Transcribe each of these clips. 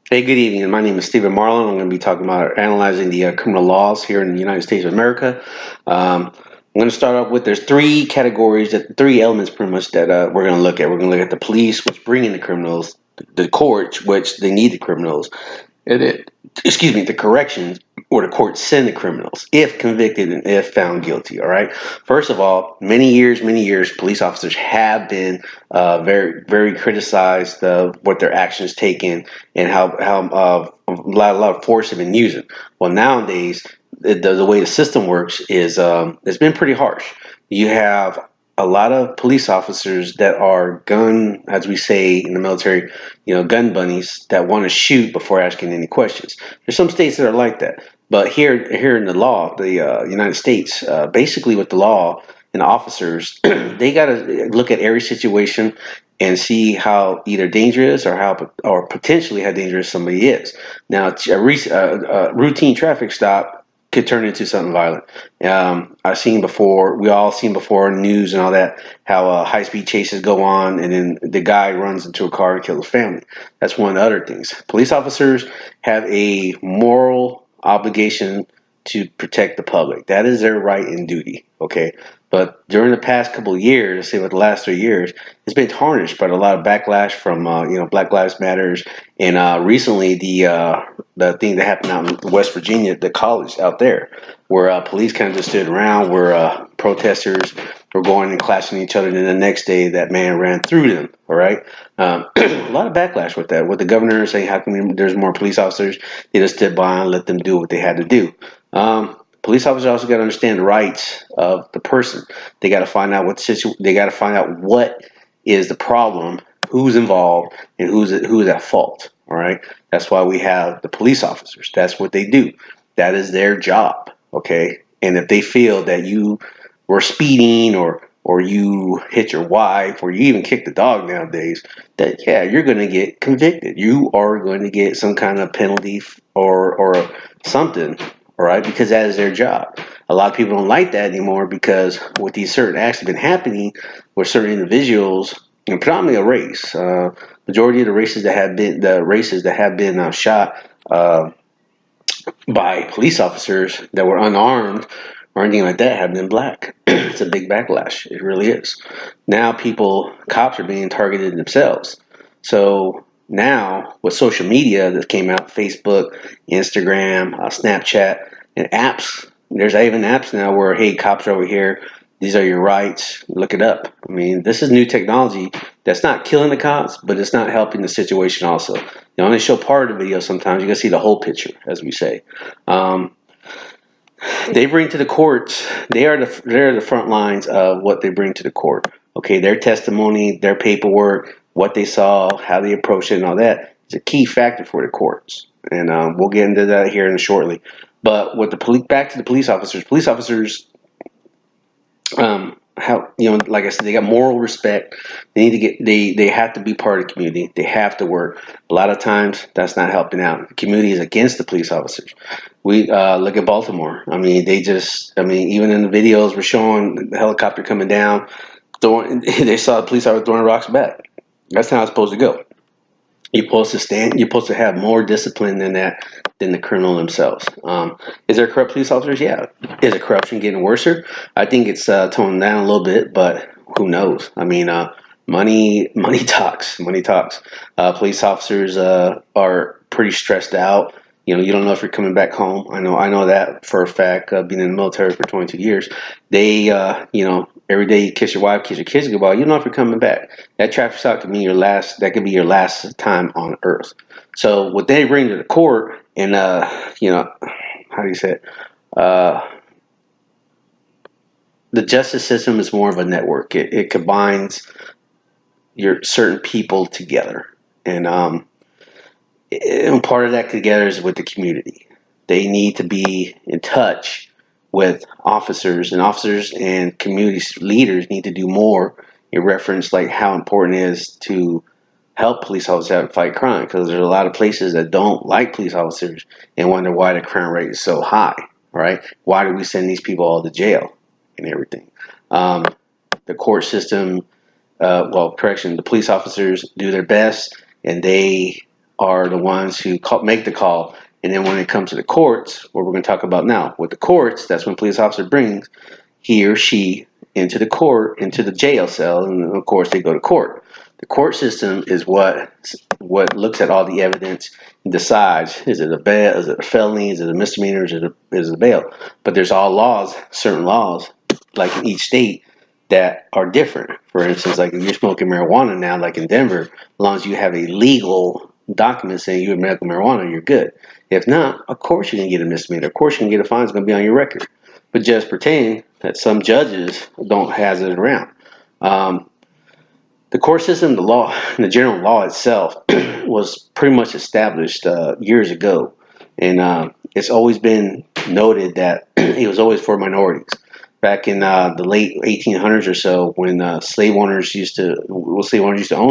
Hey, good evening. My name is Stephen Marlin. I'm going to be talking about analyzing the criminal laws here in the United States of America. I'm going to start off with there's three categories, three elements pretty much that we're going to look at. We're going to look at the police, which bring in the criminals, the courts, which they need the criminals, and it, excuse me, the corrections or the courts send the criminals if convicted and if found guilty. All right. First of all, many years, police officers have been very criticized of what their actions taken and how a lot of force have been using. Well, nowadays the way the system works is it's been pretty harsh. You have a lot of police officers that are gun, as we say in the military, gun bunnies that want to shoot before asking any questions. There's some states that are like that, but here in the law, the United States, basically with the law and the officers, they got to look at every situation and see how either dangerous or potentially how dangerous somebody is. Now, a routine traffic stop could turn into something violent. I've seen before, we all seen before in news and all that, how high speed chases go on and then the guy runs into a car and kills his family. That's one of the other things. Police officers have a moral obligation to protect the public. That is their right and duty. Okay. But during the past couple of years, let's say with the last 3 years, it's been tarnished by a lot of backlash from Black Lives Matters, and recently the thing that happened out in West Virginia, the college out there, where police kind of just stood around, where protesters were going and clashing each other, and then the next day that man ran through them. All right, a lot of backlash with that. With the governor saying, "How come there's more police officers?" They just stood by and let them do what they had to do. Police officers also got to understand the rights of the person. They got to find out they got to find out what is the problem, who's involved, and who's at fault. All right. That's why we have the police officers. That's what they do. That is their job. Okay. And if they feel that you were speeding or you hit your wife or you even kick the dog nowadays, that yeah, you're going to get convicted. You are going to get some kind of penalty or something. All right, because that is their job. A lot of people don't like that anymore because with these certain acts have been happening with certain individuals, and predominantly a race. Majority of the races that have been shot by police officers that were unarmed or anything like that have been black. It's a big backlash. It really is. Now cops are being targeted themselves. So now with social media that came out, Facebook, Instagram, Snapchat, and apps, there's even apps now where, hey, cops are over here. These are your rights. Look it up. I mean, this is new technology that's not killing the cops, but it's not helping the situation also. They only show part of the video sometimes. You can see the whole picture, as we say. They bring to the courts. They're the front lines of what they bring to the court. Okay, their testimony, their paperwork, what they saw, how they approach it, and all that is a key factor for the courts. And we'll get into that here in shortly. But with back to the police officers how like I said, they got moral respect. They need to they have to be part of the community. They have to work. A lot of times that's not helping out. The community is against the police officers. We look at Baltimore. I mean, even in the videos we're showing the helicopter coming down, they saw the police officer throwing rocks back. That's how it's supposed to go. You're supposed to stand. You're supposed to have more discipline than that, than the criminal themselves. Is there corrupt police officers? Yeah. Is the corruption getting worse? I think it's toned down a little bit, but who knows? I mean, money talks. Money talks. Police officers are pretty stressed out. You don't know if you're coming back home. I know that for a fact. Being in the military for 22 years, they, every day you kiss your wife, kiss your kids goodbye. You don't know if you're coming back. That traffic stop could be your last. That could be your last time on Earth. So what they bring to the court, and how do you say it? The justice system is more of a network. It combines your certain people together, and part of that together is with the community. They need to be in touch with officers, and officers and community leaders need to do more in reference like how important it is to help police officers out and fight crime, because there's a lot of places that don't like police officers and wonder why the crime rate is so high, right? Why do we send these people all to jail and everything? The court system, the police officers do their best, and they are the ones who make the call. And then when it comes to the courts, what we're going to talk about now, with the courts, that's when a police officer brings he or she into the court, into the jail cell, and of course they go to court. The court system is what looks at all the evidence and decides, is it a bail, is it a felony, is it a misdemeanor, is it a bail. But there's all laws, certain laws, like in each state, that are different. For instance, like if you're smoking marijuana now, like in Denver, as long as you have a legal document saying you're medical marijuana, you're good. If not, of course you're gonna get a misdemeanor. Of course you're gonna get a fine. It's gonna be on your record. But just pretend that some judges don't have it around. The court system, the law, the general law itself was pretty much established years ago, and it's always been noted that it was always for minorities. Back in the late 1800s or so, when slave owners used to own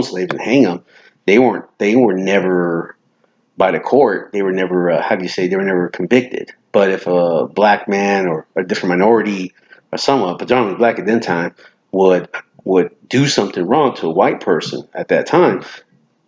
slaves and hang them, they were never by the court. They were never they were never convicted. But if a black man or a different minority or someone, predominantly black at that time, would do something wrong to a white person at that time,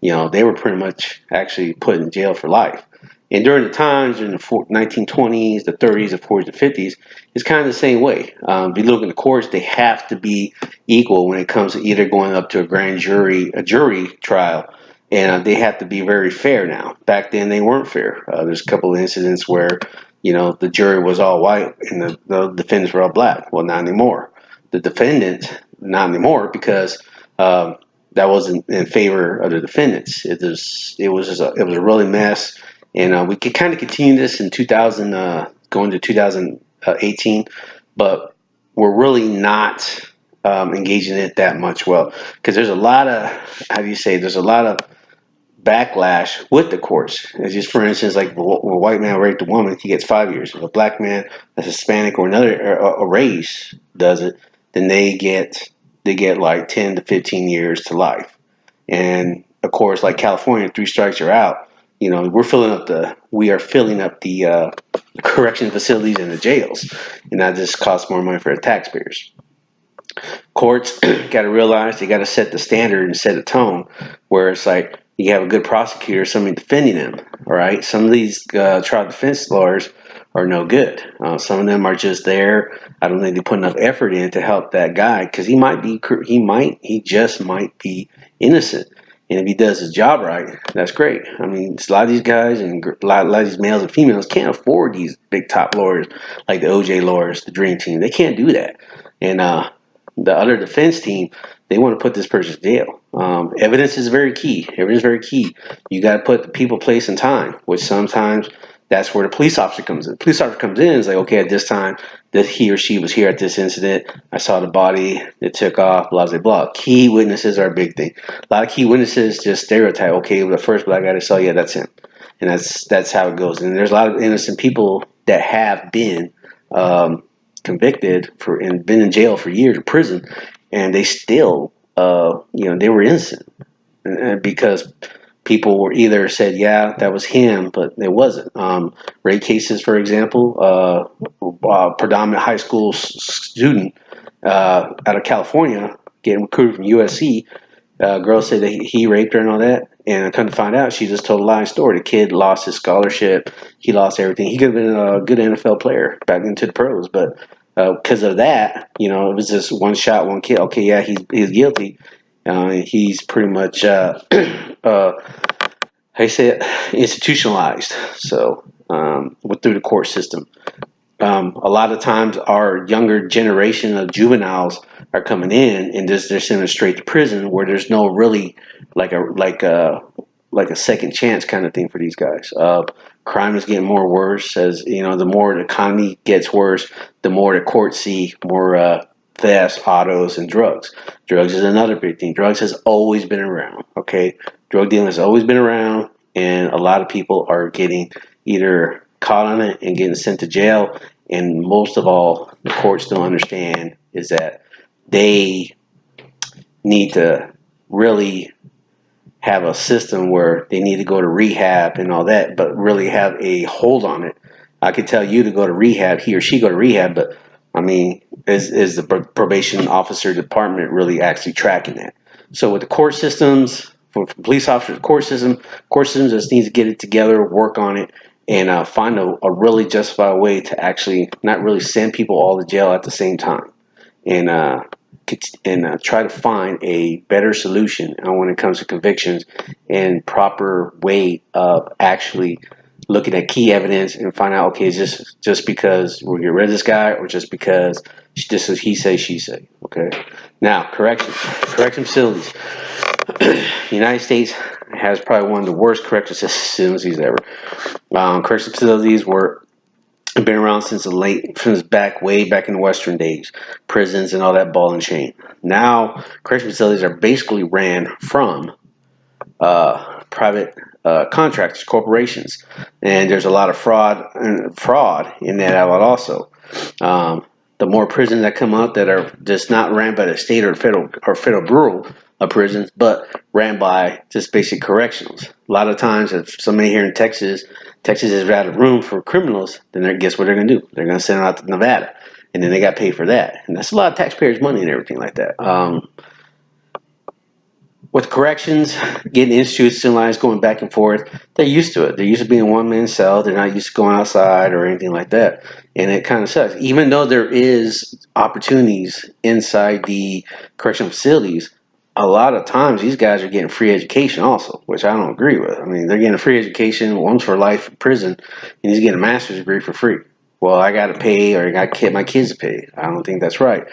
they were pretty much actually put in jail for life. And during the times in the 1920s, the 30s, the 40s, the 50s, it's kind of the same way. If you look in the courts, they have to be equal when it comes to either going up to a jury trial, and they have to be very fair now. Back then, they weren't fair. There's a couple of incidents where, the jury was all white and the defendants were all black. Well, not anymore. The defendant, not anymore, because that wasn't in favor of the defendants. It was a really mess. And we could kind of continue this in 2000, going to 2018, but we're really not engaging in it that much. Well, because there's a lot of, there's a lot of backlash with the courts. It's just, for instance, like a white man raped a woman, he gets 5 years. If a black man, a Hispanic, or another a race does it, then they get like 10 to 15 years to life. And of course, like California, 3 strikes you're out. We are filling up the correction facilities and the jails, and that just costs more money for the taxpayers. Courts got to realize they got to set the standard and set a tone where it's like you have a good prosecutor, somebody defending them. All right, some of these trial defense lawyers are no good. Some of them are just there. I don't think they put enough effort in to help that guy, because he just might be innocent. And if he does his job right, that's great. I mean, a lot of these guys and a lot of these males and females can't afford these big top lawyers like the OJ lawyers, the Dream Team. They can't do that. And the other defense team, they want to put this person in jail. Evidence is very key. Evidence is very key. You got to put the people, place, and time, which sometimes that's where the police officer comes in. The police officer comes in and is like, okay, at this time that he or she was here at this incident, I saw the body, it took off, blah, blah, blah. Key witnesses are a big thing. A lot of key witnesses just stereotype, okay, the first black guy I saw, yeah, that's him. And that's how it goes. And there's a lot of innocent people that have been convicted and been in jail for years, in prison, and they still, they were innocent. And because people were either said, yeah, that was him, but it wasn't. Rape cases, for example, predominant high school student out of California getting recruited from USC. Girl said that he raped her and all that, and I couldn't find out. She just told a lying story. The kid lost his scholarship. He lost everything. He could have been a good NFL player back into the pros, but because of that, it was just one shot, one kill. Okay, yeah, he's guilty. He's pretty much, institutionalized. So, through the court system. A lot of times our younger generation of juveniles are coming in and they're sending them straight to prison, where there's no really like a second chance kind of thing for these guys. Crime is getting more worse as the more the economy gets worse, the more the courts see more thefts, autos, and drugs. Drugs is another big thing. Drugs has always been around. Okay, drug dealing has always been around, and a lot of people are getting either caught on it and getting sent to jail. And most of all, the courts don't understand is that they need to really have a system where they need to go to rehab and all that, but really have a hold on it. I could tell you to go to rehab, he or she go to rehab, but I mean, is the probation officer department really actually tracking that? So with the court systems, for police officers, court systems just needs to get it together, work on it, and find a really justified way to actually not really send people all to jail at the same time, and try to find a better solution when it comes to convictions and proper way of actually looking at key evidence and find out, okay, is this just because we're getting rid of this guy, or just because this is he say she say? Okay. Now, correction facilities. The United States has probably one of the worst correction facilities ever. Correction facilities were been around since way back in the Western days, prisons and all that ball and chain. Now, correction facilities are basically ran from private contractors, corporations, and there's a lot of fraud in that outlet also. The more prisons that come out that are just not ran by the state or federal bureau of prisons, but ran by just basic correctionals. A lot of times, if somebody here in Texas is out of room for criminals, then guess what they're going to do? They're going to send them out to Nevada, and then they got paid for that, and that's a lot of taxpayers' money and everything like that. With corrections, getting institutionalized, going back and forth, they're used to it. They're used to being one man cell. They're not used to going outside or anything like that. And it kind of sucks. Even though there is opportunities inside the correctional facilities, a lot of times these guys are getting free education also, which I don't agree with. I mean, they're getting a free education, one's for life in prison, and he's getting a master's degree for free. Well, I got to pay, or I got my kids to pay. I don't think that's right.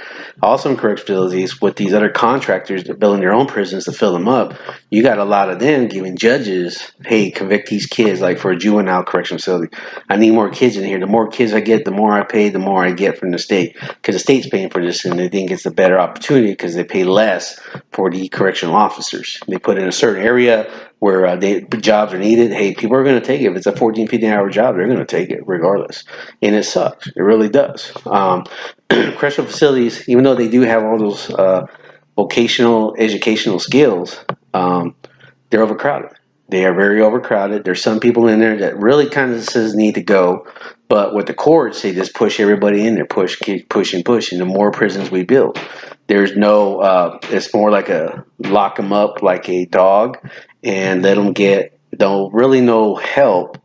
Also, in correctional facilities, with these other contractors that building their own prisons to fill them up, you got a lot of them giving judges, hey, convict these kids, like for a juvenile correctional facility. I need more kids in here. The more kids I get, the more I pay, the more I get from the state, because the state's paying for this, and they think it's a better opportunity because they pay less for the correctional officers. They put in a certain area where jobs are needed. Hey, people are going to take it. If it's a 14, 15-hour job, they're going to take it regardless. And it sucks. It really does. Correctional facilities, even though they do have all those vocational educational skills, they're overcrowded. They are very overcrowded. There's some people in there that really kind of says need to go, but with the courts, they just push everybody in there, keep pushing. The more prisons we build, there's no. It's more like a lock them up like a dog, and let them get don't really no help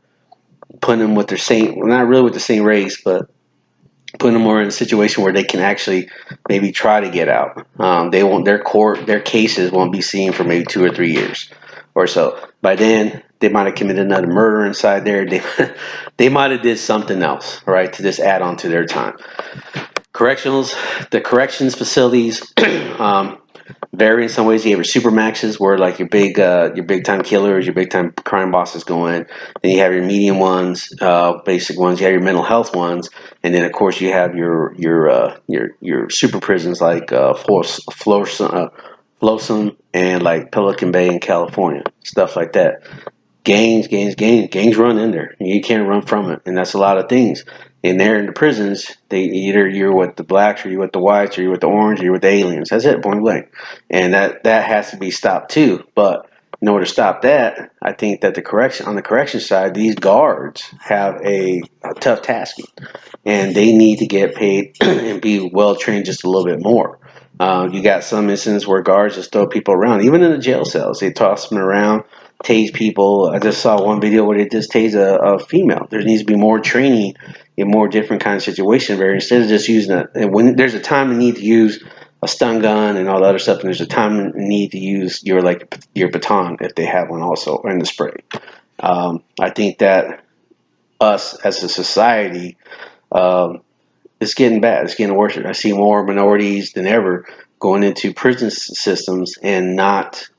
putting them with their same, not really with the same race, but putting them more in a situation where they can actually maybe try to get out. They won't. Their cases won't be seen for maybe 2 or 3 years or so. By then, they might have committed another murder inside there. They might have did something else, right, to just add on to their time. The corrections facilities vary in some ways. You have your supermaxes, where like your big time killers, your big time crime bosses go in. Then you have your medium ones, basic ones. You have your mental health ones, and then of course you have your super prisons like Folsom and like Pelican Bay in California, stuff like that. Gangs run in there. You can't run from it, and that's a lot of things. And there in the prisons, they either you're with the blacks, or you're with the whites, or you're with the orange, or you're with the aliens. That's it, point blank. And that has to be stopped too. But in order to stop that, I think that on the correction side, these guards have a tough task, and they need to get paid and be well trained just a little bit more. You got some instances where guards just throw people around, even in the jail cells. They toss them around, tase people. I just saw one video where they just tase a female. There needs to be more training in more different kind of situations where instead of just using and when there's a time you need to use a stun gun and all the other stuff, and there's a time you need to use your baton if they have one also, or in the spray. I think that us as a society, it's getting bad. It's getting worse. I see more minorities than ever going into prison systems and not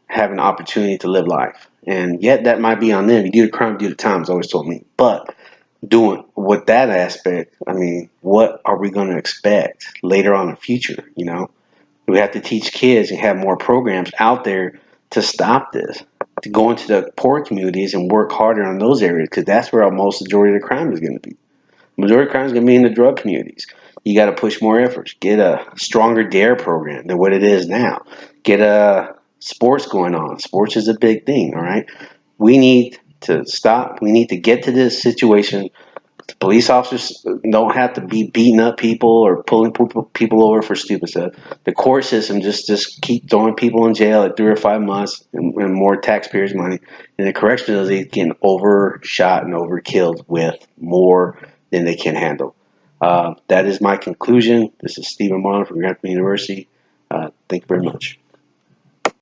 have an opportunity to live life. And yet that might be on them. You do the crime, do the time, it's always told me. But doing with that aspect, I mean, what are we going to expect later on in the future? You know, we have to teach kids and have more programs out there to stop this, to go into the poor communities and work harder on those areas, because that's where most majority of the crime is going to be. Majority of crime is going to be in the drug communities. You got to push more efforts. Get a stronger DARE program than what it is now. Get a sports going on. Sports is a big thing, all right? We need to stop. We need to get to this situation The police officers don't have to be beating up people or pulling people over for stupid stuff. The court system just keep throwing people in jail like 3 or 5 months and more taxpayers' money. And the correctional is getting overshot and overkilled with more than they can handle. That is my conclusion. This is Stephen Marlin from Grantham University. Thank you very much.